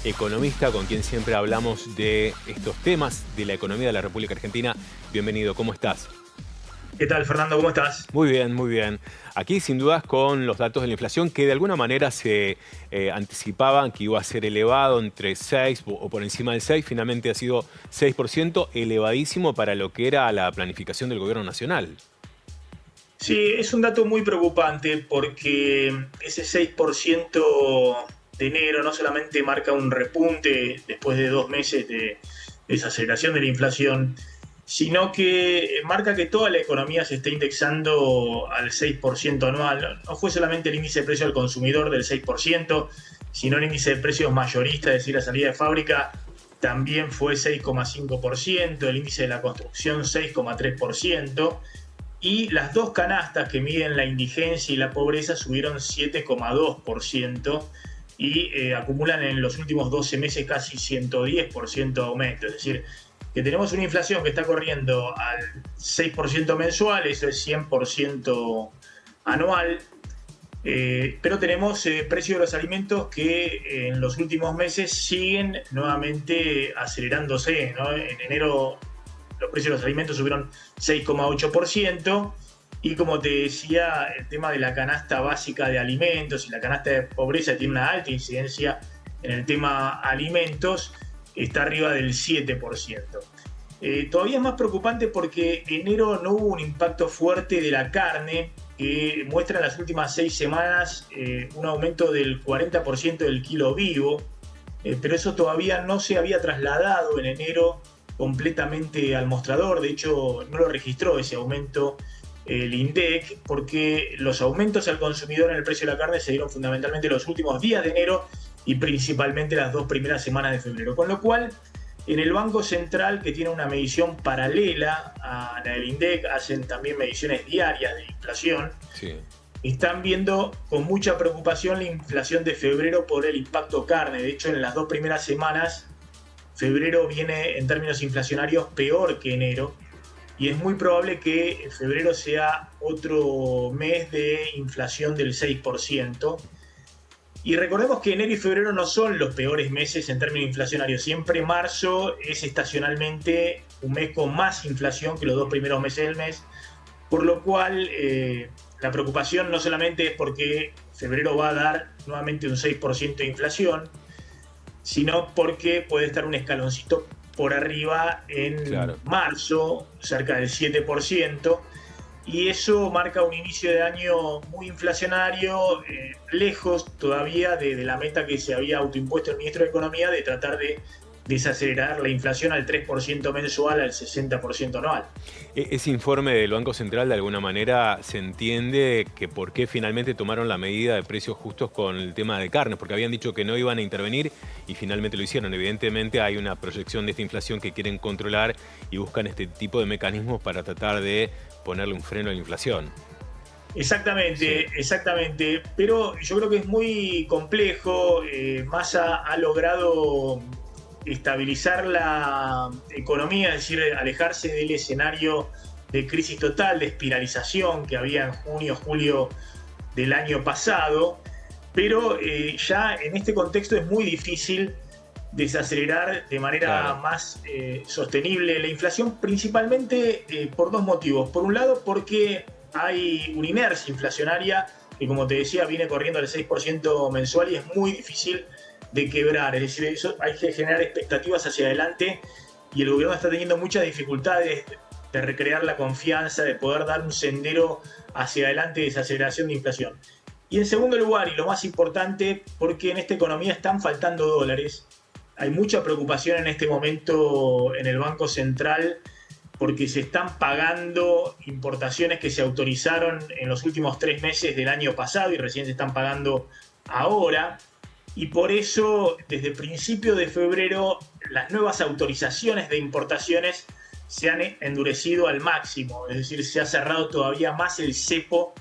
Economista con quien siempre hablamos de estos temas de la economía de la República Argentina. Bienvenido, ¿cómo estás? ¿Qué tal, Fernando? ¿Cómo estás? Muy bien, muy bien. Aquí sin dudas con los datos de la inflación que de alguna manera se anticipaban que iba a ser elevado entre 6 o por encima del 6, finalmente ha sido 6%, elevadísimo para lo que era la planificación del gobierno nacional. Sí, es un dato muy preocupante porque ese 6% de enero no solamente marca un repunte después de 2 meses de desaceleración de la inflación, sino que marca que toda la economía se está indexando al 6% anual. No fue solamente el índice de precio al consumidor del 6%, sino el índice de precios mayorista, es decir, la salida de fábrica, también fue 6,5%, el índice de la construcción 6,3%. Y las dos canastas que miden la indigencia y la pobreza subieron 7,2% y acumulan en los últimos 12 meses casi 110% de aumento. Es decir, que tenemos una inflación que está corriendo al 6% mensual, eso es 100% anual, pero tenemos precios de los alimentos que en los últimos meses siguen nuevamente acelerándose, ¿no? En enero los precios de los alimentos subieron 6,8%. Y como te decía, el tema de la canasta básica de alimentos y la canasta de pobreza tiene una alta incidencia en el tema alimentos, está arriba del 7%. Todavía es más preocupante porque en enero no hubo un impacto fuerte de la carne, que muestra en las últimas 6 semanas un aumento del 40% del kilo vivo, pero eso todavía no se había trasladado en enero completamente al mostrador. De hecho, no lo registró ese aumento el INDEC, porque los aumentos al consumidor en el precio de la carne se dieron fundamentalmente los últimos días de enero y principalmente las 2 primeras semanas de febrero. Con lo cual, en el Banco Central, que tiene una medición paralela a la del INDEC, hacen también mediciones diarias de inflación. Sí. Están viendo con mucha preocupación la inflación de febrero por el impacto carne. De hecho, en las 2 primeras semanas, febrero viene en términos inflacionarios peor que enero, y es muy probable que febrero sea otro mes de inflación del 6%. Y recordemos que enero y febrero no son los peores meses en términos inflacionarios. Siempre marzo es estacionalmente un mes con más inflación que los 2 primeros meses del mes, por lo cual la preocupación no solamente es porque febrero va a dar nuevamente un 6% de inflación, sino porque puede estar un escaloncito por arriba en marzo, cerca del 7%, y eso marca un inicio de año muy inflacionario, lejos todavía de la meta que se había autoimpuesto el ministro de Economía de tratar de desacelerar la inflación al 3% mensual, al 60% anual. Ese informe del Banco Central, de alguna manera, se entiende que por qué finalmente tomaron la medida de precios justos con el tema de carne, porque habían dicho que no iban a intervenir y finalmente lo hicieron. Evidentemente hay una proyección de esta inflación que quieren controlar y buscan este tipo de mecanismos para tratar de ponerle un freno a la inflación. Exactamente, sí. Exactamente. Pero yo creo que es muy complejo. Massa ha logrado estabilizar la economía, es decir, alejarse del escenario de crisis total, de espiralización que había en junio, julio del año pasado, pero ya en este contexto es muy difícil desacelerar de manera más sostenible la inflación, principalmente por dos motivos. Por un lado, porque hay una inercia inflacionaria que, como te decía, viene corriendo al 6% mensual y es muy difícil de quebrar. Es decir, eso hay que generar expectativas hacia adelante y el gobierno está teniendo muchas dificultades de recrear la confianza, de poder dar un sendero hacia adelante de desaceleración de inflación. Y en segundo lugar, y lo más importante, porque en esta economía están faltando dólares. Hay mucha preocupación en este momento en el Banco Central porque se están pagando importaciones que se autorizaron en los últimos 3 meses del año pasado y recién se están pagando ahora. Y por eso, desde principios de febrero, las nuevas autorizaciones de importaciones se han endurecido al máximo. Es decir, se ha cerrado todavía más el cepo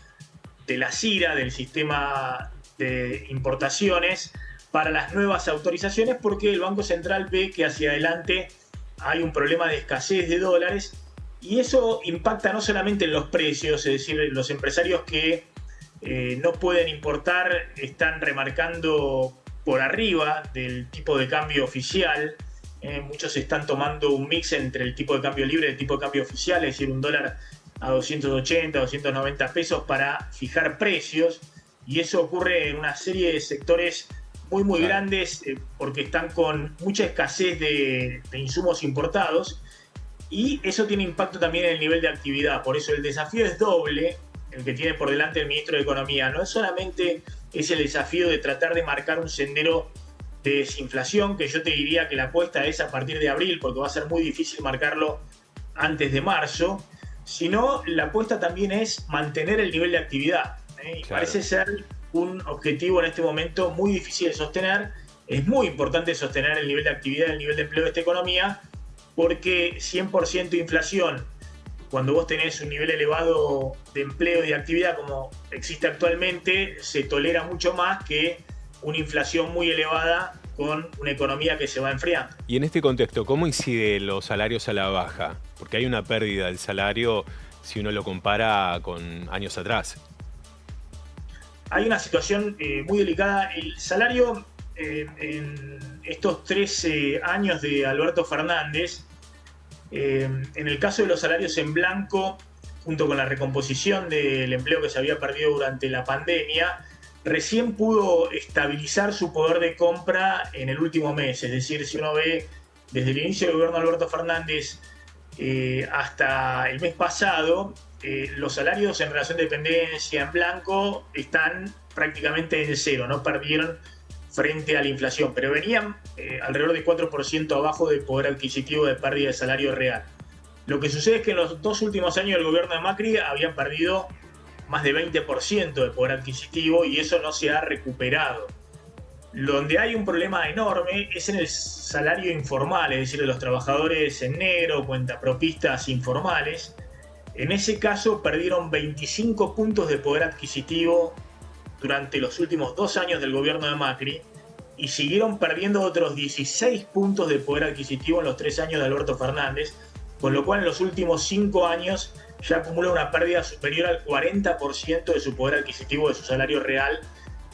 de la CIRA, del sistema de importaciones, para las nuevas autorizaciones, porque el Banco Central ve que hacia adelante hay un problema de escasez de dólares y eso impacta no solamente en los precios, es decir, los empresarios que no pueden importar están remarcando por arriba del tipo de cambio oficial. Muchos están tomando un mix entre el tipo de cambio libre y el tipo de cambio oficial, es decir, un dólar a 280, 290 pesos para fijar precios. Y eso ocurre en una serie de sectores muy grandes porque están con mucha escasez de insumos importados. Y eso tiene impacto también en el nivel de actividad. Por eso el desafío es doble, el que tiene por delante el ministro de Economía. No es solamente el desafío de tratar de marcar un sendero de desinflación, que yo te diría que la apuesta es a partir de abril, porque va a ser muy difícil marcarlo antes de marzo, sino la apuesta también es mantener el nivel de actividad. Y claro, parece ser un objetivo en este momento muy difícil de sostener. Es muy importante sostener el nivel de actividad, el nivel de empleo de esta economía, porque 100% de inflación, cuando vos tenés un nivel elevado de empleo y de actividad como existe actualmente, se tolera mucho más que una inflación muy elevada con una economía que se va enfriando. Y en este contexto, ¿cómo inciden los salarios a la baja? Porque hay una pérdida del salario si uno lo compara con años atrás. Hay una situación muy delicada. El salario en estos 13 años de Alberto Fernández, en el caso de los salarios en blanco, junto con la recomposición del empleo que se había perdido durante la pandemia, recién pudo estabilizar su poder de compra en el último mes. Es decir, si uno ve desde el inicio del gobierno de Alberto Fernández hasta el mes pasado, los salarios en relación de dependencia en blanco están prácticamente en cero, no perdieron frente a la inflación, pero venían alrededor de 4% abajo del poder adquisitivo de pérdida de salario real. Lo que sucede es que en los 2 últimos años del gobierno de Macri habían perdido más de 20% de poder adquisitivo y eso no se ha recuperado. Donde hay un problema enorme es en el salario informal, es decir, de los trabajadores en negro, cuentapropistas informales. En ese caso perdieron 25 puntos de poder adquisitivo durante los últimos 2 años del gobierno de Macri y siguieron perdiendo otros 16 puntos de poder adquisitivo en los 3 años de Alberto Fernández, con lo cual en los últimos 5 años ya acumula una pérdida superior al 40% de su poder adquisitivo, de su salario real,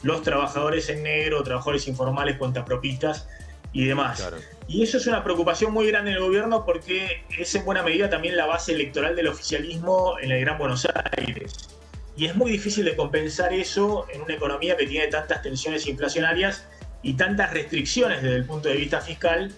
los trabajadores en negro, trabajadores informales, cuentapropistas y demás. Claro. Y eso es una preocupación muy grande en el gobierno porque es en buena medida también la base electoral del oficialismo en el Gran Buenos Aires. Y es muy difícil de compensar eso en una economía que tiene tantas tensiones inflacionarias y tantas restricciones desde el punto de vista fiscal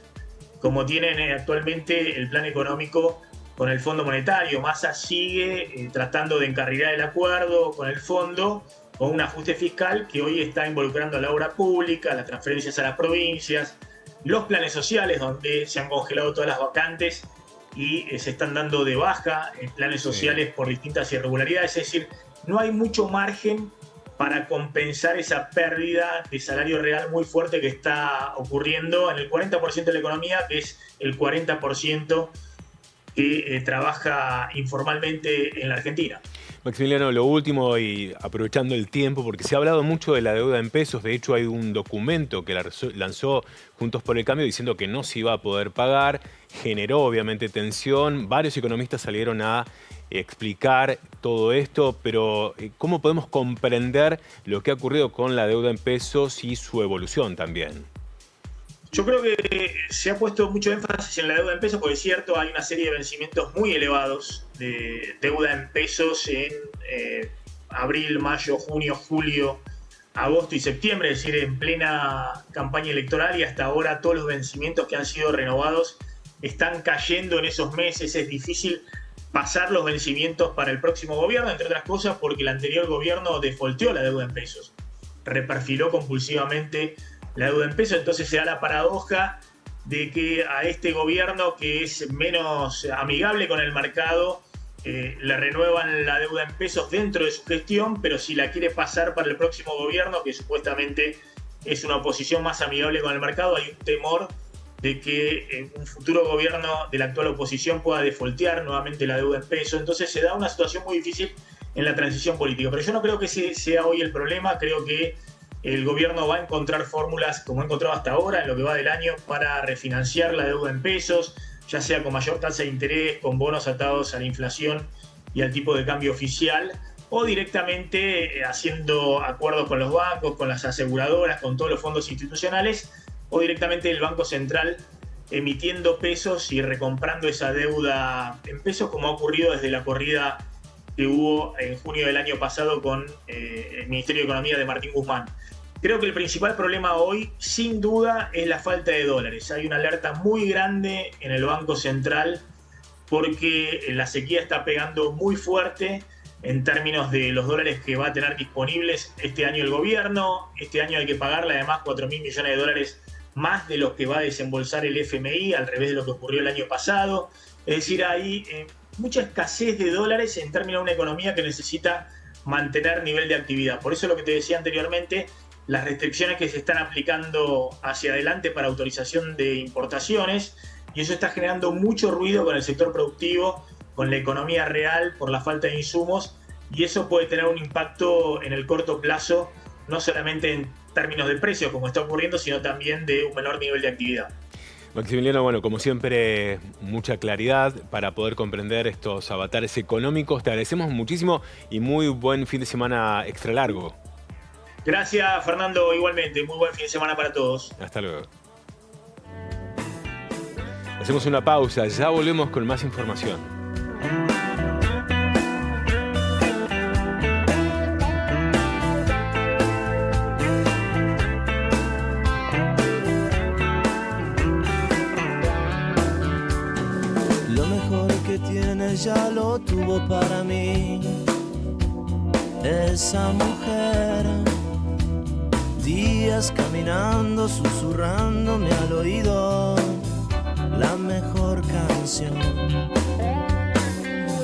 como tienen actualmente el plan económico con el Fondo Monetario. Massa sigue tratando de encarrilar el acuerdo con el fondo, con un ajuste fiscal que hoy está involucrando a la obra pública, las transferencias a las provincias, los planes sociales donde se han congelado todas las vacantes y se están dando de baja en planes sociales por distintas irregularidades. Es decir, no hay mucho margen para compensar esa pérdida de salario real muy fuerte que está ocurriendo en el 40% de la economía, que es el 40% que trabaja informalmente en la Argentina. Maximiliano, lo último y aprovechando el tiempo, porque se ha hablado mucho de la deuda en pesos. De hecho, hay un documento que lanzó Juntos por el Cambio diciendo que no se iba a poder pagar. Generó obviamente tensión. Varios economistas salieron a explicar todo esto, pero ¿cómo podemos comprender lo que ha ocurrido con la deuda en pesos y su evolución también? Yo creo que se ha puesto mucho énfasis en la deuda en pesos, porque es cierto, hay una serie de vencimientos muy elevados de deuda en pesos en abril, mayo, junio, julio, agosto y septiembre, es decir, en plena campaña electoral, y hasta ahora todos los vencimientos que han sido renovados están cayendo en esos meses. Es difícil pasar los vencimientos para el próximo gobierno, entre otras cosas porque el anterior gobierno defaulteó la deuda en pesos, reperfiló compulsivamente la deuda en pesos. Entonces se da la paradoja de que a este gobierno, que es menos amigable con el mercado, le renuevan la deuda en pesos dentro de su gestión, pero si la quiere pasar para el próximo gobierno, que supuestamente es una oposición más amigable con el mercado, hay un temor de que un futuro gobierno de la actual oposición pueda defaultear nuevamente la deuda en pesos. Entonces se da una situación muy difícil en la transición política. Pero yo no creo que ese sea hoy el problema. Creo que el gobierno va a encontrar fórmulas, como ha encontrado hasta ahora en lo que va del año, para refinanciar la deuda en pesos, ya sea con mayor tasa de interés, con bonos atados a la inflación y al tipo de cambio oficial, o directamente haciendo acuerdos con los bancos, con las aseguradoras, con todos los fondos institucionales, o directamente el Banco Central emitiendo pesos y recomprando esa deuda en pesos, como ha ocurrido desde la corrida que hubo en junio del año pasado con el Ministerio de Economía de Martín Guzmán. Creo que el principal problema hoy, sin duda, es la falta de dólares. Hay una alerta muy grande en el Banco Central porque la sequía está pegando muy fuerte en términos de los dólares que va a tener disponibles este año el gobierno. Este año hay que pagarle además 4.000 millones de dólares más de los que va a desembolsar el FMI, al revés de lo que ocurrió el año pasado. Es decir, hay mucha escasez de dólares en términos de una economía que necesita mantener nivel de actividad. Por eso lo que te decía anteriormente, las restricciones que se están aplicando hacia adelante para autorización de importaciones, y eso está generando mucho ruido con el sector productivo, con la economía real, por la falta de insumos, y eso puede tener un impacto en el corto plazo, no solamente en términos de precios, como está ocurriendo, sino también de un menor nivel de actividad. Maximiliano, bueno, como siempre, mucha claridad para poder comprender estos avatares económicos. Te agradecemos muchísimo y muy buen fin de semana extra largo. Gracias, Fernando, igualmente. Muy buen fin de semana para todos. Hasta luego. Hacemos una pausa, ya volvemos con más información. Lo mejor que tiene ya lo tuvo para mí esa mujer. Días caminando, susurrándome al oído la mejor canción.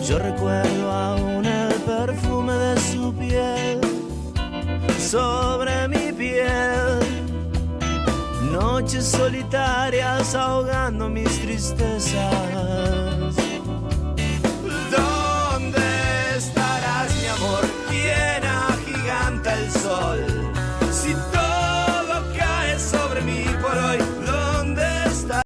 Yo recuerdo aún el perfume de su piel sobre mi piel. Noches solitarias ahogando mis tristezas. ¿Dónde estarás, mi amor? ¿Quién agiganta el sol? Si todo cae sobre mí por hoy, ¿dónde estás?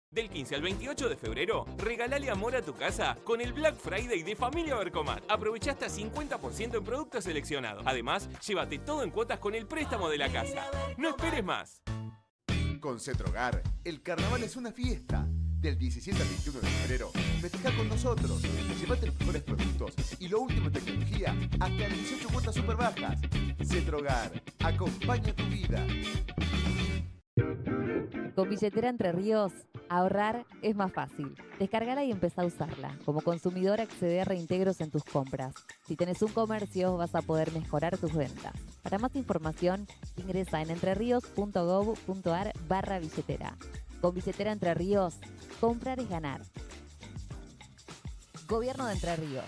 Del 15 al 28 de febrero, regalale amor a tu casa con el Black Friday de Familia Bercomat. Aprovecha hasta 50% en productos seleccionados. Además, llévate todo en cuotas con el préstamo de la casa. ¡No esperes más! Con Cetrogar, el carnaval es una fiesta. Del 17 al 21 de febrero, festeja con nosotros. Llévate los mejores productos y lo último en tecnología hasta 18 cuotas super bajas. Cetrogar, acompaña tu vida. Con Billetera Entre Ríos, ahorrar es más fácil. Descárgala y empezá a usarla. Como consumidor, accede a reintegros en tus compras. Si tenés un comercio, vas a poder mejorar tus ventas. Para más información, ingresa en entreríos.gov.ar/billetera. Con Billetera Entre Ríos, comprar es ganar. Gobierno de Entre Ríos.